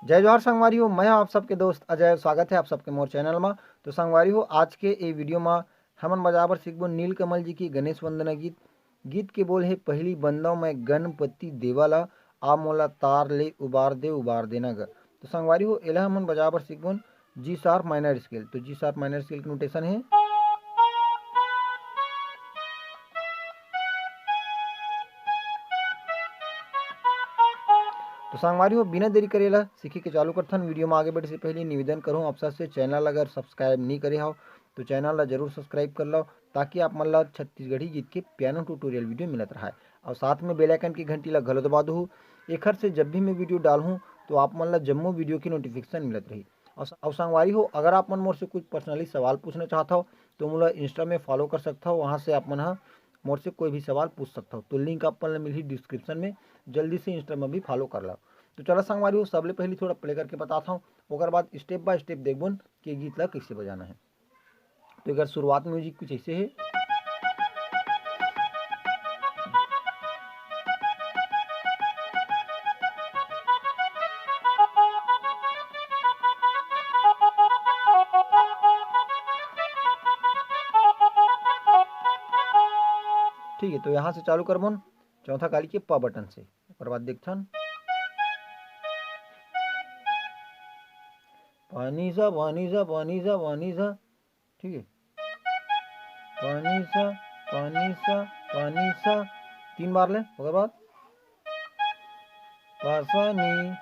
जय जोहार संगवारी हो। मैं आप सबके दोस्त अजय। स्वागत है आप सबके मोर चैनल में। तो संगवारी हो, आज के ये वीडियो में हमन बजाबर सीखबो नीलकमल जी की गणेश वंदना गीत। गीत के बोल है, पहली बंदाओं में गणपति देवाला आ मोला तार ले उबार देना ग। तो संगवारी हो, एला हमन बजाबर सीखबो जी शार्प माइनर स्केल। तो जी शार्प माइनर स्केल के नोटेशन है। तो संगवारी हो, बिना देरी करेला सीखे के चालू करथन। वीडियो में आगे बढ़े से पहले निवेदन करूँ आप सबसे, चैनल अगर सब्सक्राइब नहीं करे हो तो चैनल ला जरूर सब्सक्राइब कर लो, ताकि आप मन ला छत्तीसगढ़ी गीत के पियानो ट्यूटोरियल वीडियो मिलत रहा। और साथ में बेल आइकन की घंटी ला घलो दबा दो, एखर से जब भी मैं वीडियो डालूँ तो आप मन ला जम्मो वीडियो की नोटिफिकेशन मिलत रही। और संगवारी हो, अगर आप मन मोर से कुछ पर्सनली सवाल पूछना चाहता हो तो मोला इंस्टा में फॉलो कर सकता हो। वहाँ से आप मन मोर से कोई भी सवाल पूछ सकता हो। तो लिंक आप मन ला मिली डिस्क्रिप्शन में। जल्दी से इंस्टा में भी फॉलो कर लो। तो चलो संगवारी हो, सबले पहले थोड़ा प्ले करके बताता हूँ, ओकर बाद स्टेप बाय स्टेप देखबन कि गीत ला कैसे बजाना है। तो अगर शुरुआत म्यूजिक कुछ ऐसे है। ठीक है, तो यहाँ से चालू करबन चौथा काली के प बटन से। ओकर बाद देखथन पानी सा पानी सा पानी सा पानी सा। ठीक है, पानी सा पानी सा पानी सा, 3 बार ले। ओकर बाद पासानी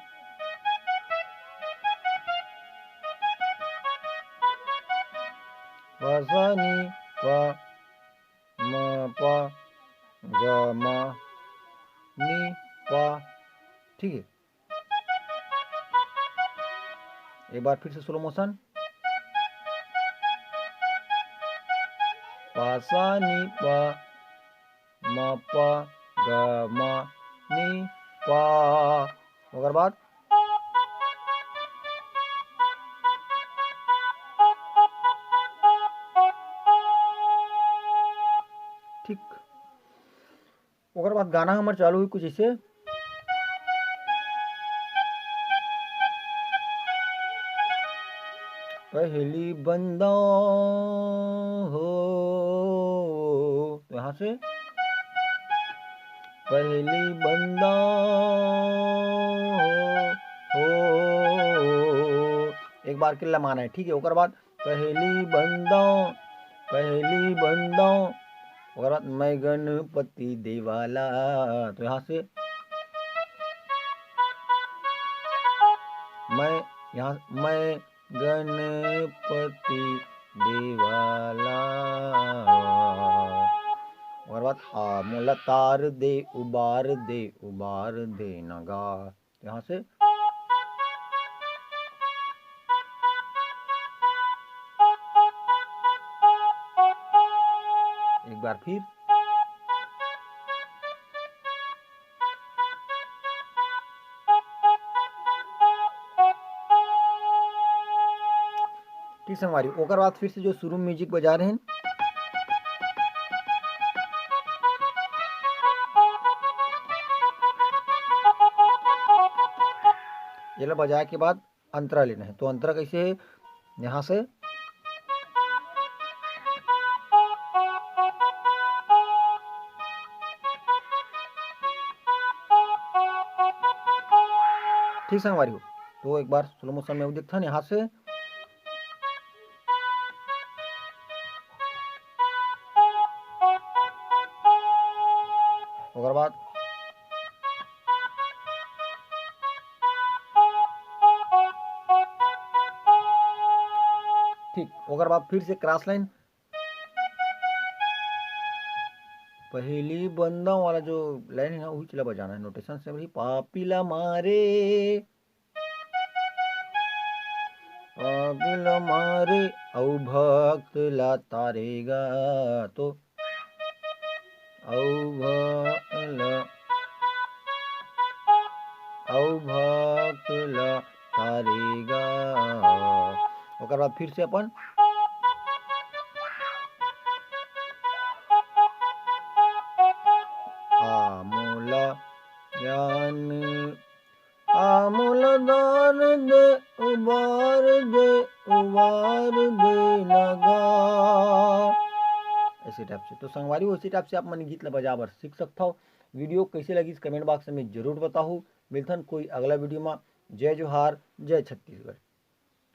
पासानी पा म पा ग म नी पा। ठीक है, एक बार फिर से स्लो मोशन। पासा नी पा म पा ग म नी पा। ओकर बाद ठीक, ओकर बाद गाना हमार चालू हुई कुछ ऐसे। पहली बंदा हो, तो यहाँ से पहली बंदा हो, एक बार के लमाना है। ठीक है, ओकर बाद पहली बंदा ओकर बाद मैं गणपति देवाला। तो यहाँ से मैं गणपति देवाला। और बाद आ मोला तार दे उबार दे नगा। यहाँ से एक बार फिर। ठीक संगवारी, ओकर बाद फिर से जो शुरू में म्यूजिक बजा रहे हैं, ये बजाए के बाद अंतरा लेना है। तो अंतरा कैसे है, यहाँ से ठीक संगवारी हो। तो एक बार स्लो मोशन में देखता है, यहाँ से ओकर बाद ठीक, ओकर बाद फिर से क्रॉस लाइन। पहली बंदा वाला जो लाइन है ना, वही चला बजाना है नोटेशन से। भाई पापिला मारे औ भक्त ला तारेगा। तो औ भक्त ला तारेगा। ओकर बाद फिर से अपन आमूल ज्ञान आमूल दान उबार दे उबार दे उबार दे लगा, ऐसे टाइप से। तो संगवारी उसी टाइप से आप मन गीत ला बजा बर सीख सकता हो। वीडियो कैसे लगी कमेंट बॉक्स में जरूर बताओ। मिलथन कोई अगला वीडियो में। जय जोहार, जय छत्तीसगढ़।